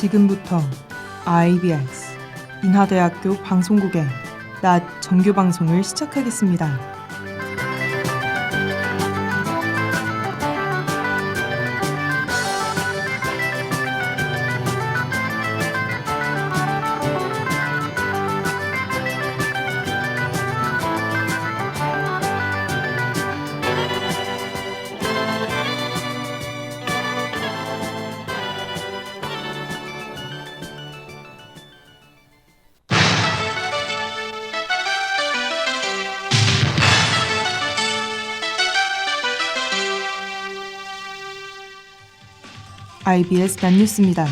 지금부터 IBS 인하대학교 방송국의 낮 정규 방송을 시작하겠습니다. IBS 낮뉴스입니다.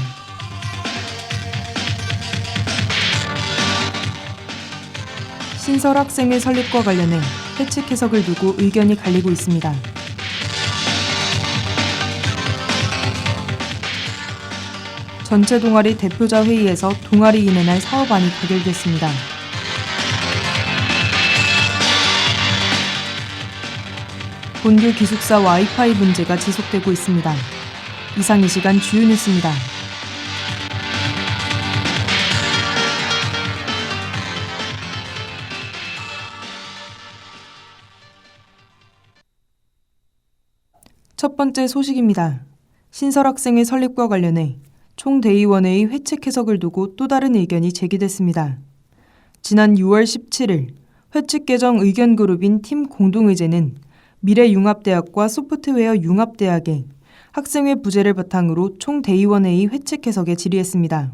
신설 학생회 설립과 관련해 회칙 해석을 두고 의견이 갈리고 있습니다. 전체 동아리 대표자 회의에서 동아리 인해날 사업안이 가결됐습니다. 본교 기숙사 와이파이 문제가 지속되고 있습니다. 이상 이 시간 주요 뉴스입니다. 첫 번째 소식입니다. 신설학생회 설립과 관련해 총대의원회의 회칙 해석을 두고 또 다른 의견이 제기됐습니다. 지난 6월 17일 회칙 개정 의견 그룹인 팀 공동의제는 미래융합대학과 소프트웨어 융합대학에 학생회 부재를 바탕으로 총대의원회의 회칙 해석에 질의했습니다.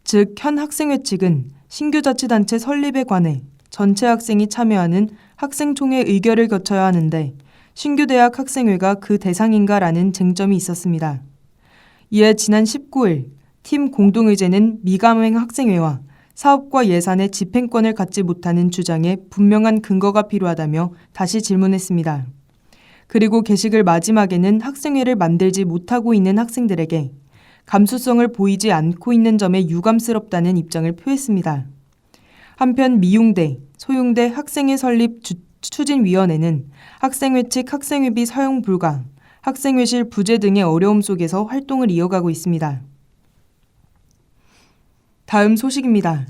즉, 현 학생회 측은 신규 자치단체 설립에 관해 전체 학생이 참여하는 학생총회 의결을 거쳐야 하는데 신규 대학 학생회가 그 대상인가라는 쟁점이 있었습니다. 이에 지난 19일 팀 공동의제는 미가맹 학생회와 사업과 예산의 집행권을 갖지 못하는 주장에 분명한 근거가 필요하다며 다시 질문했습니다. 그리고 게시글 마지막에는 학생회를 만들지 못하고 있는 학생들에게 감수성을 보이지 않고 있는 점에 유감스럽다는 입장을 표했습니다. 한편 미용대, 소용대 학생회 설립 추진위원회는 학생회 측 학생회비 사용 불가, 학생회실 부재 등의 어려움 속에서 활동을 이어가고 있습니다. 다음 소식입니다.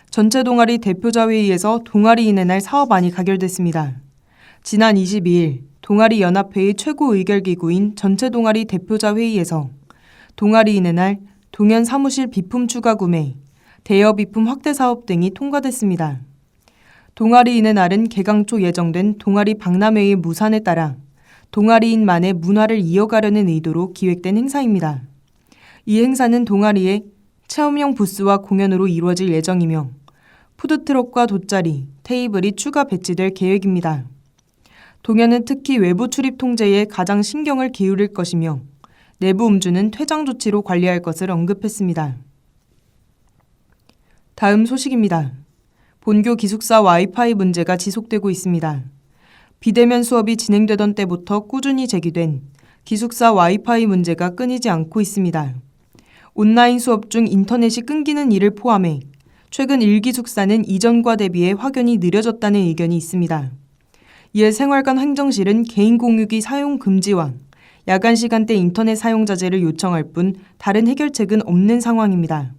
전체 동아리 대표자 회의에서 동아리 인해날 사업안이 가결됐습니다. 지난 22일 동아리 연합회의 최고 의결기구인 전체 동아리 대표자 회의에서 동아리 인해날 동현 사무실 비품 추가 구매, 대여 비품 확대 사업 등이 통과됐습니다. 동아리 인해날은 개강 초 예정된 동아리 박람회의 무산에 따라 동아리인만의 문화를 이어가려는 의도로 기획된 행사입니다. 이 행사는 동아리의 체험형 부스와 공연으로 이루어질 예정이며 푸드트럭과 돗자리, 테이블이 추가 배치될 계획입니다. 동현은 특히 외부 출입 통제에 가장 신경을 기울일 것이며 내부 음주는 퇴장 조치로 관리할 것을 언급했습니다. 다음 소식입니다. 본교 기숙사 와이파이 문제가 지속되고 있습니다. 비대면 수업이 진행되던 때부터 꾸준히 제기된 기숙사 와이파이 문제가 끊이지 않고 있습니다. 온라인 수업 중 인터넷이 끊기는 일을 포함해 최근 1기숙사는 이전과 대비해 확연히 느려졌다는 의견이 있습니다. 이에 생활관 행정실은 개인 공유기 사용 금지와 야간 시간대 인터넷 사용 자제를 요청할 뿐 다른 해결책은 없는 상황입니다.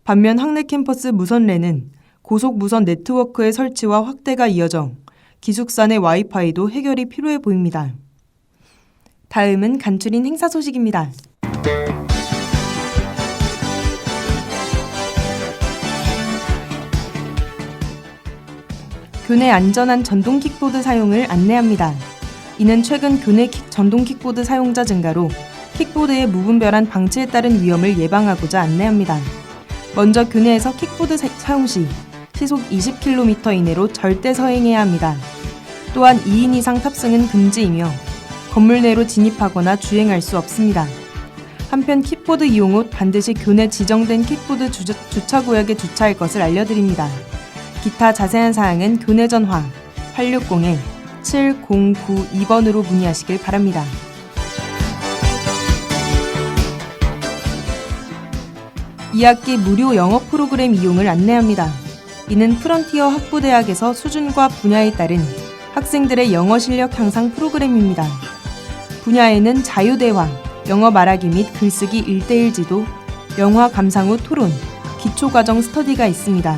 반면 학내 캠퍼스 무선랜은 고속 무선 네트워크의 설치와 확대가 이어져 기숙사 내 와이파이도 해결이 필요해 보입니다. 다음은 간추린 행사 소식입니다. 교내 안전한 전동 킥보드 사용을 안내합니다. 이는 최근 교내 전동 킥보드 사용자 증가로 킥보드의 무분별한 방치에 따른 위험을 예방하고자 안내합니다. 먼저 교내에서 킥보드 사용 시 시속 20km 이내로 절대 서행해야 합니다. 또한 2인 이상 탑승은 금지이며 건물 내로 진입하거나 주행할 수 없습니다. 한편 킥보드 이용 후 반드시 교내 지정된 킥보드 주차구역에 주차할 것을 알려드립니다. 기타 자세한 사항은 교내 전화 860-7092번으로 문의하시길 바랍니다. 2학기 무료 영어 프로그램 이용을 안내합니다. 이는 프런티어 학부대학에서 수준과 분야에 따른 학생들의 영어 실력 향상 프로그램입니다. 분야에는 자유대화, 영어 말하기 및 글쓰기 1:1 지도, 영화 감상 후 토론, 기초과정 스터디가 있습니다.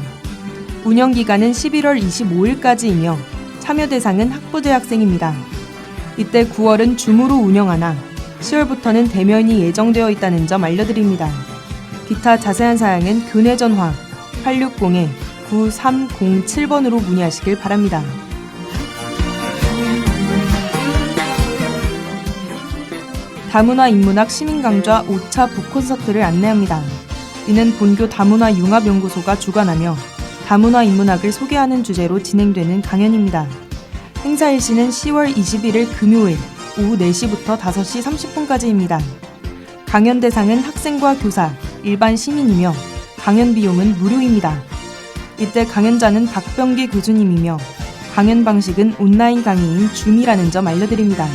운영기간은 11월 25일까지이며 참여 대상은 학부대 학생입니다. 이때 9월은 줌으로 운영하나 10월부터는 대면이 예정되어 있다는 점 알려드립니다. 기타 자세한 사항은 교내 전화 860-9307번으로 문의하시길 바랍니다. 다문화 인문학 시민강좌 5차 북콘서트를 안내합니다. 이는 본교 다문화 융합연구소가 주관하며 다문화 인문학을 소개하는 주제로 진행되는 강연입니다. 행사 일시는 10월 21일 금요일 오후 4시부터 5시 30분까지입니다. 강연 대상은 학생과 교사, 일반 시민이며 강연 비용은 무료입니다. 이때 강연자는 박병기 교수님이며 강연 방식은 온라인 강의인 줌이라는 점 알려드립니다.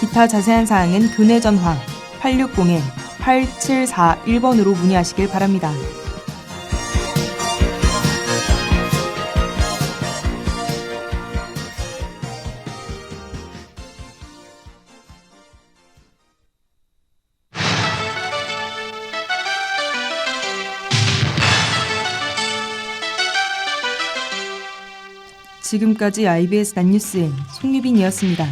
기타 자세한 사항은 교내 전화 860-8741번으로 문의하시길 바랍니다. 지금까지 IBS 낮뉴스의 송유빈이었습니다.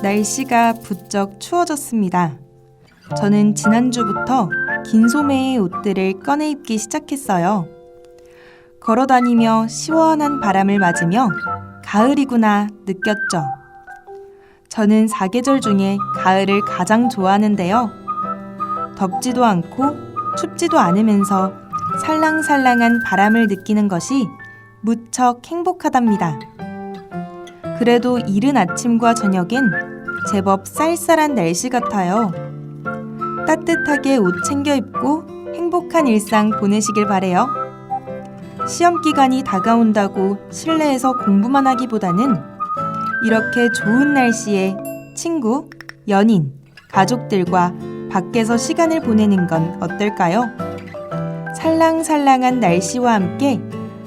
날씨가 부쩍 추워졌습니다. 저는 지난주부터 긴 소매의 옷들을 꺼내 입기 시작했어요. 걸어다니며 시원한 바람을 맞으며 가을이구나 느꼈죠. 저는 사계절 중에 가을을 가장 좋아하는데요. 덥지도 않고 춥지도 않으면서 살랑살랑한 바람을 느끼는 것이 무척 행복하답니다. 그래도 이른 아침과 저녁엔 제법 쌀쌀한 날씨 같아요. 따뜻하게 옷 챙겨 입고 행복한 일상 보내시길 바래요. 시험 기간이 다가온다고 실내에서 공부만 하기보다는 이렇게 좋은 날씨에 친구, 연인, 가족들과 밖에서 시간을 보내는 건 어떨까요? 살랑살랑한 날씨와 함께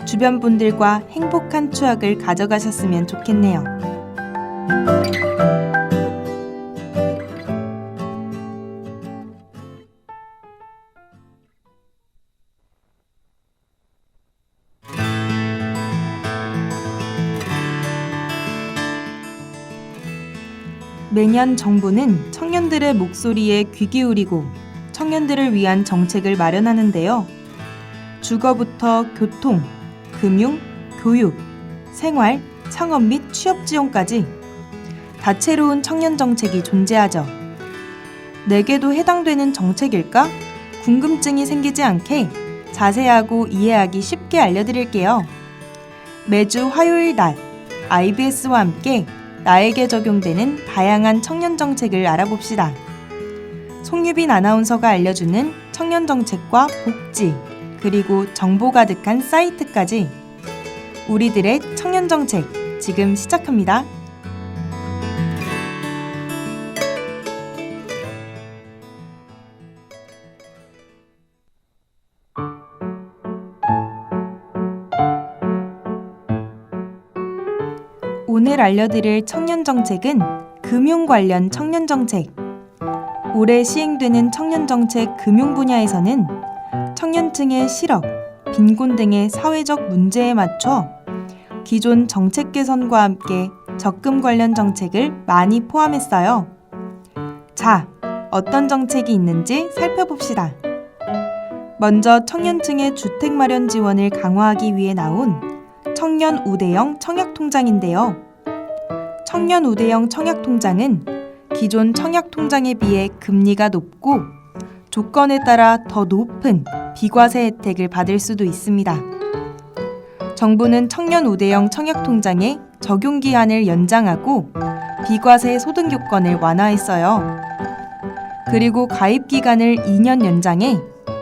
주변 분들과 행복한 추억을 가져가셨으면 좋겠네요. 매년 정부는 청년들의 목소리에 귀 기울이고 청년들을 위한 정책을 마련하는데요. 주거부터 교통, 금융, 교육, 생활, 창업 및 취업 지원까지 다채로운 청년 정책이 존재하죠. 내게도 해당되는 정책일까? 궁금증이 생기지 않게 자세하고 이해하기 쉽게 알려드릴게요. 매주 화요일 낮 IBS와 함께 나에게 적용되는 다양한 청년 정책을 알아봅시다. 송유빈 아나운서가 알려주는 청년 정책과 복지, 그리고 정보 가득한 사이트까지 우리들의 청년 정책 지금 시작합니다. 오늘 알려드릴 청년 정책은 금융 관련 청년 정책. 올해 시행되는 청년 정책 금융 분야에서는 청년층의 실업, 빈곤 등의 사회적 문제에 맞춰 기존 정책 개선과 함께 적금 관련 정책을 많이 포함했어요. 자, 어떤 정책이 있는지 살펴봅시다. 먼저 청년층의 주택 마련 지원을 강화하기 위해 나온 청년 우대형 청약통장인데요. 청년 우대형 청약통장은 기존 청약통장에 비해 금리가 높고 조건에 따라 더 높은 비과세 혜택을 받을 수도 있습니다. 정부는 청년 우대형 청약통장의 적용기한을 연장하고 비과세 소득 요건을 완화했어요. 그리고 가입기간을 2년 연장해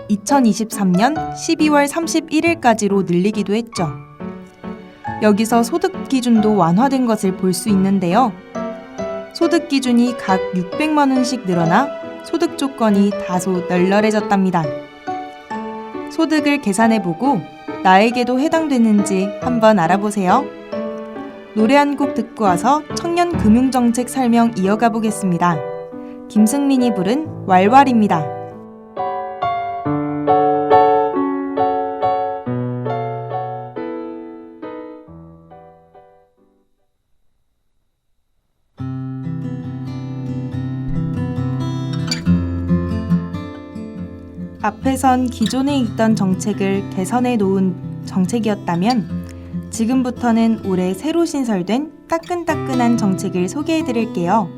2023년 12월 31일까지로 늘리기도 했죠. 여기서 소득 기준도 완화된 것을 볼 수 있는데요. 소득 기준이 각 600만 원씩 늘어나 소득 조건이 다소 널널해졌답니다. 소득을 계산해보고 나에게도 해당되는지 한번 알아보세요. 노래 한 곡 듣고 와서 청년 금융정책 설명 이어가 보겠습니다. 김승민이 부른 왈왈입니다. 앞에선 기존에 있던 정책을 개선해 놓은 정책이었다면 지금부터는 올해 새로 신설된 따끈따끈한 정책을 소개해 드릴게요.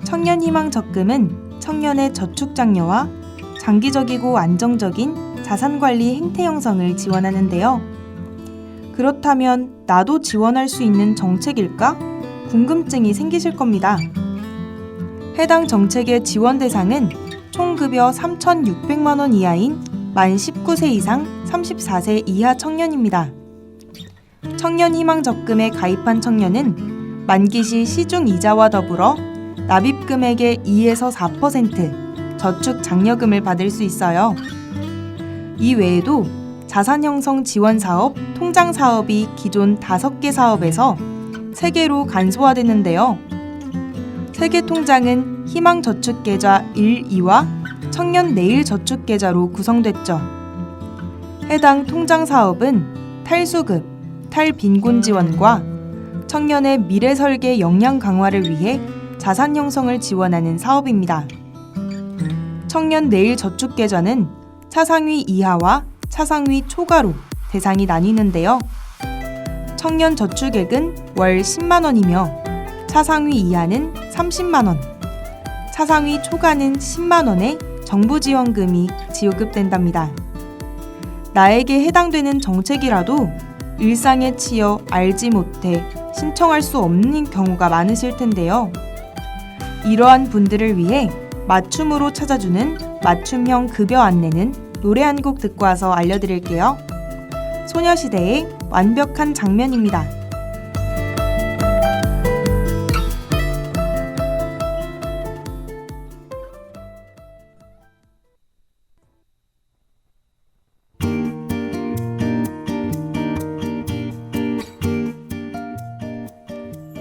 청년희망적금은 청년의 저축장려와 장기적이고 안정적인 자산관리 행태 형성을 지원하는데요. 그렇다면 나도 지원할 수 있는 정책일까? 궁금증이 생기실 겁니다. 해당 정책의 지원 대상은 총급여 3,600만 원 이하인 만 19세 이상 34세 이하 청년입니다. 청년희망적금에 가입한 청년은 만기 시 시중 이자와 더불어 납입금액의 2에서 4% 저축 장려금을 받을 수 있어요. 이 외에도 자산형성 지원사업, 통장사업이 기존 5개 사업에서 3개로 간소화되는데요. 세계통장은 희망저축계좌 1, 2와 청년내일저축계좌로 구성됐죠. 해당 통장사업은 탈수급, 탈빈곤 지원과 청년의 미래설계 역량 강화를 위해 자산 형성을 지원하는 사업입니다. 청년내일저축계좌는 차상위 이하와 차상위 초과로 대상이 나뉘는데요. 청년저축액은 월 10만 원이며 차상위 이하는 30만 원, 차상위 초과는 10만 원의 정부 지원금이 지급된답니다. 나에게 해당되는 정책이라도 일상에 치여 알지 못해 신청할 수 없는 경우가 많으실 텐데요. 이러한 분들을 위해 맞춤으로 찾아주는 맞춤형 급여 안내는 노래 한 곡 듣고 와서 알려드릴게요. 소녀시대의 완벽한 장면입니다.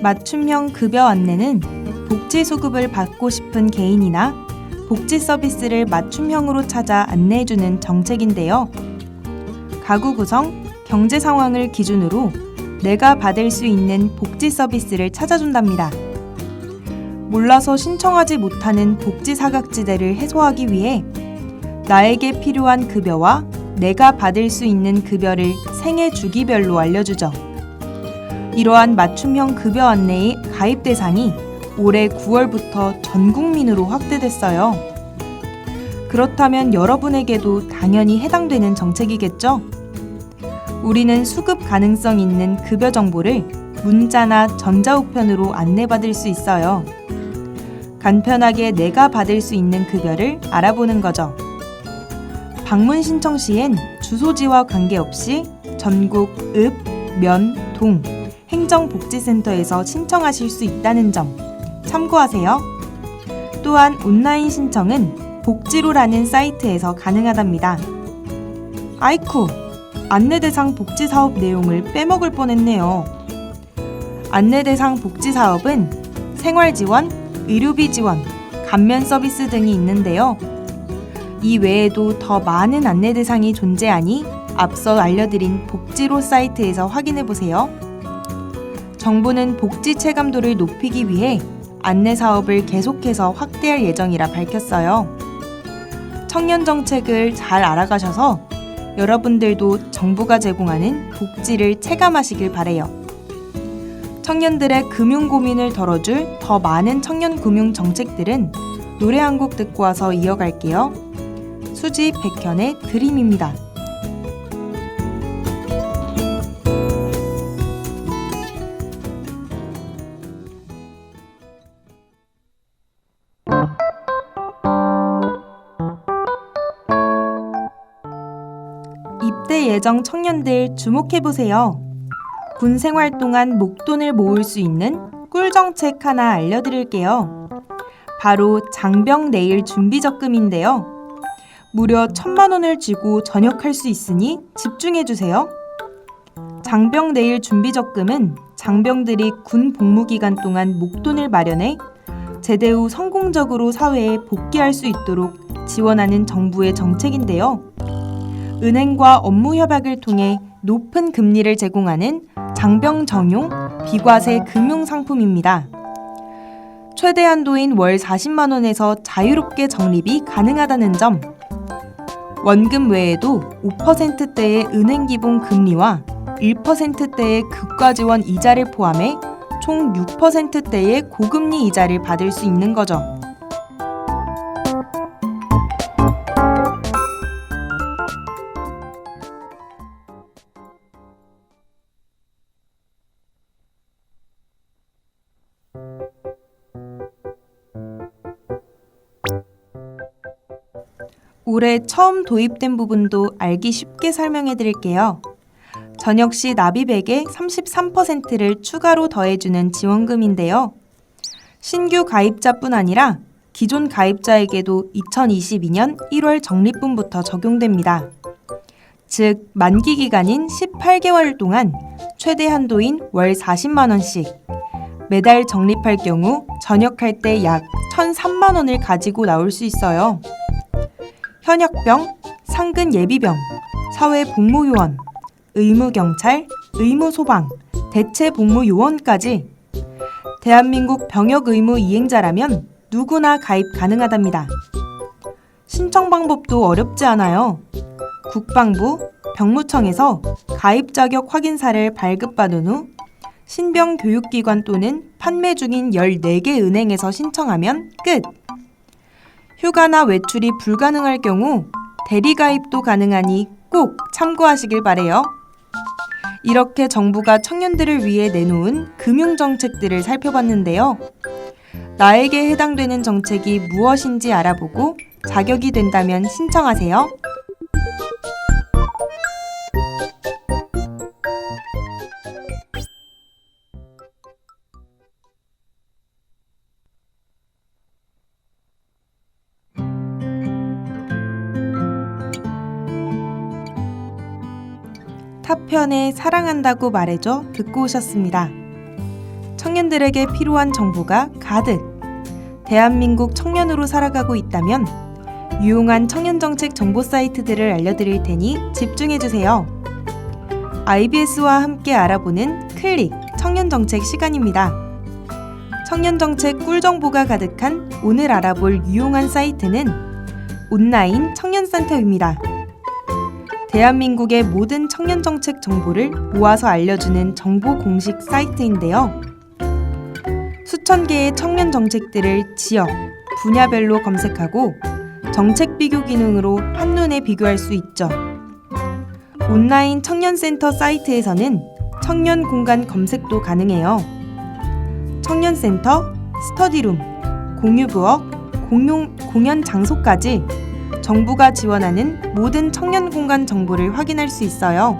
맞춤형 급여 안내는 복지 수급을 받고 싶은 개인이나 복지 서비스를 맞춤형으로 찾아 안내해주는 정책인데요. 가구 구성, 경제 상황을 기준으로 내가 받을 수 있는 복지 서비스를 찾아준답니다. 몰라서 신청하지 못하는 복지 사각지대를 해소하기 위해 나에게 필요한 급여와 내가 받을 수 있는 급여를 생애 주기별로 알려주죠. 이러한 맞춤형 급여 안내의 가입 대상이 올해 9월부터 전 국민으로 확대됐어요. 그렇다면 여러분에게도 당연히 해당되는 정책이겠죠? 우리는 수급 가능성 있는 급여 정보를 문자나 전자우편으로 안내받을 수 있어요. 간편하게 내가 받을 수 있는 급여를 알아보는 거죠. 방문 신청 시엔 주소지와 관계없이 전국 읍, 면, 동, 행정복지센터에서 신청하실 수 있다는 점 참고하세요. 또한 온라인 신청은 복지로라는 사이트에서 가능하답니다. 아이쿠! 안내대상 복지사업 내용을 빼먹을 뻔했네요. 안내대상 복지사업은 생활지원, 의료비 지원, 감면 서비스 등이 있는데요. 이 외에도 더 많은 안내대상이 존재하니 앞서 알려드린 복지로 사이트에서 확인해보세요. 정부는 복지 체감도를 높이기 위해 안내 사업을 계속해서 확대할 예정이라 밝혔어요. 청년 정책을 잘 알아가셔서 여러분들도 정부가 제공하는 복지를 체감하시길 바래요. 청년들의 금융 고민을 덜어줄 더 많은 청년 금융 정책들은 노래 한 곡 듣고 와서 이어갈게요. 수지 백현의 드림입니다. 입대 예정 청년들 주목해보세요. 군 생활 동안 목돈을 모을 수 있는 꿀 정책 하나 알려드릴게요. 바로 장병내일 준비적금인데요. 무려 1,000만 원을 쥐고 전역할 수 있으니 집중해주세요. 장병내일 준비적금은 장병들이 군 복무 기간 동안 목돈을 마련해 제대 후 성공적으로 사회에 복귀할 수 있도록 지원하는 정부의 정책인데요. 은행과 업무 협약을 통해 높은 금리를 제공하는 장병 전용 비과세 금융 상품입니다. 최대 한도인 월 40만 원에서 자유롭게 적립이 가능하다는 점, 원금 외에도 5%대의 은행 기본 금리와 1%대의 국가 지원 이자를 포함해 총 6%대의 고금리 이자를 받을 수 있는 거죠. 올해 처음 도입된 부분도 알기 쉽게 설명해 드릴게요. 전역 시 납입액의 33%를 추가로 더해주는 지원금인데요. 신규 가입자뿐 아니라 기존 가입자에게도 2022년 1월 적립분부터 적용됩니다. 즉, 만기 기간인 18개월 동안 최대 한도인 월 40만 원씩, 매달 적립할 경우 전역할 때 약 1,003만 원을 가지고 나올 수 있어요. 현역병, 상근 예비병, 사회복무요원, 의무경찰, 의무소방, 대체복무요원까지 대한민국 병역 의무 이행자라면 누구나 가입 가능하답니다. 신청 방법도 어렵지 않아요. 국방부, 병무청에서 가입 자격 확인사를 발급받은 후 신병교육기관 또는 판매 중인 14개 은행에서 신청하면 끝! 휴가나 외출이 불가능할 경우 대리가입도 가능하니 꼭 참고하시길 바래요. 이렇게 정부가 청년들을 위해 내놓은 금융정책들을 살펴봤는데요. 나에게 해당되는 정책이 무엇인지 알아보고 자격이 된다면 신청하세요. 타편의 사랑한다고 말해줘 듣고 오셨습니다. 청년들에게 필요한 정보가 가득! 대한민국 청년으로 살아가고 있다면 유용한 청년정책 정보 사이트들을 알려드릴 테니 집중해주세요. IBS와 함께 알아보는 클릭 청년정책 시간입니다. 청년정책 꿀정보가 가득한 오늘 알아볼 유용한 사이트는 온라인 청년센터입니다. 대한민국의 모든 청년정책 정보를 모아서 알려주는 정보 공식 사이트인데요. 수천 개의 청년 정책들을 지역, 분야별로 검색하고 정책 비교 기능으로 한눈에 비교할 수 있죠. 온라인 청년센터 사이트에서는 청년 공간 검색도 가능해요. 청년센터, 스터디룸, 공유부엌, 공연 장소까지 정부가 지원하는 모든 청년 공간 정보를 확인할 수 있어요.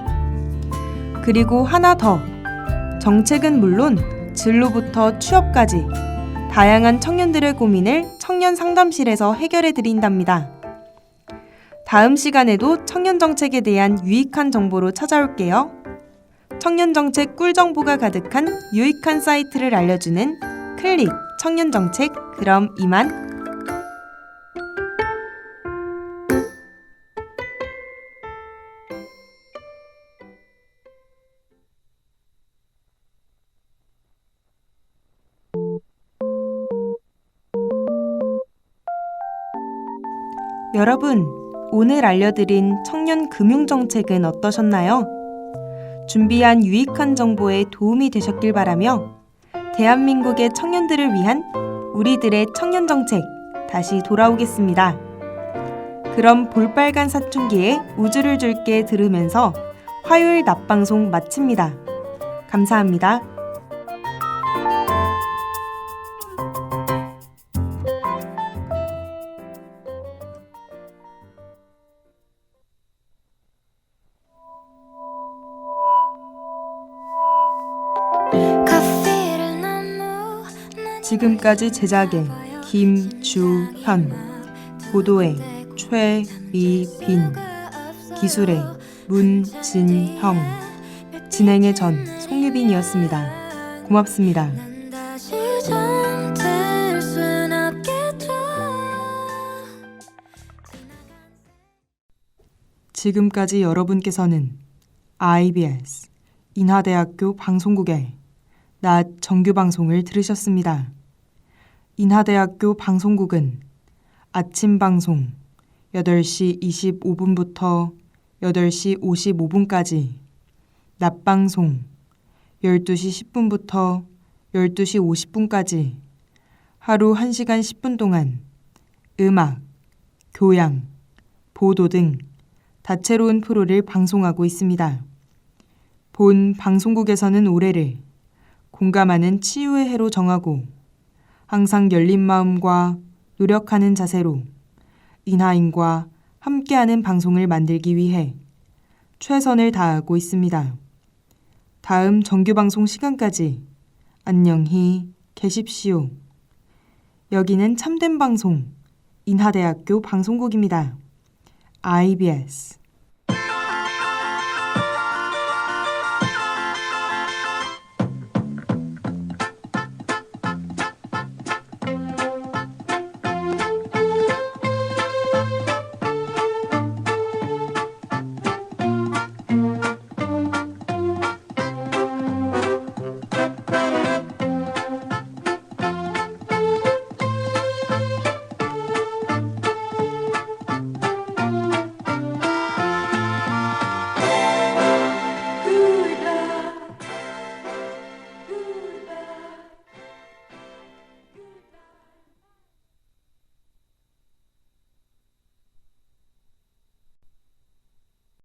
그리고 하나 더, 정책은 물론 진로부터 취업까지 다양한 청년들의 고민을 청년 상담실에서 해결해 드린답니다. 다음 시간에도 청년 정책에 대한 유익한 정보로 찾아올게요. 청년 정책 꿀 정보가 가득한 유익한 사이트를 알려주는 클릭 청년 정책, 그럼 이만. 여러분, 오늘 알려드린 청년 금융정책은 어떠셨나요? 준비한 유익한 정보에 도움이 되셨길 바라며 대한민국의 청년들을 위한 우리들의 청년정책 다시 돌아오겠습니다. 그럼 볼빨간 사춘기에 우주를 줄게 들으면서 화요일 낮방송 마칩니다. 감사합니다. 커피를 너무 지금까지 제작의 김주현, 보도의 최이빈, 기술의 문진형, 진행의 전 송유빈이었습니다. 고맙습니다. 지금까지 여러분께서는 IBS 인하대학교 방송국의 낮 정규방송을 들으셨습니다. 인하대학교 방송국은 아침 방송 8시 25분부터 8시 55분까지, 낮 방송 12시 10분부터 12시 50분까지 하루 1시간 10분 동안 음악, 교양, 보도 등 다채로운 프로를 방송하고 있습니다. 본 방송국에서는 올해를 공감하는 치유의 해로 정하고 항상 열린 마음과 노력하는 자세로 인하인과 함께하는 방송을 만들기 위해 최선을 다하고 있습니다. 다음 정규방송 시간까지 안녕히 계십시오. 여기는 참된 방송 인하대학교 방송국입니다. IBS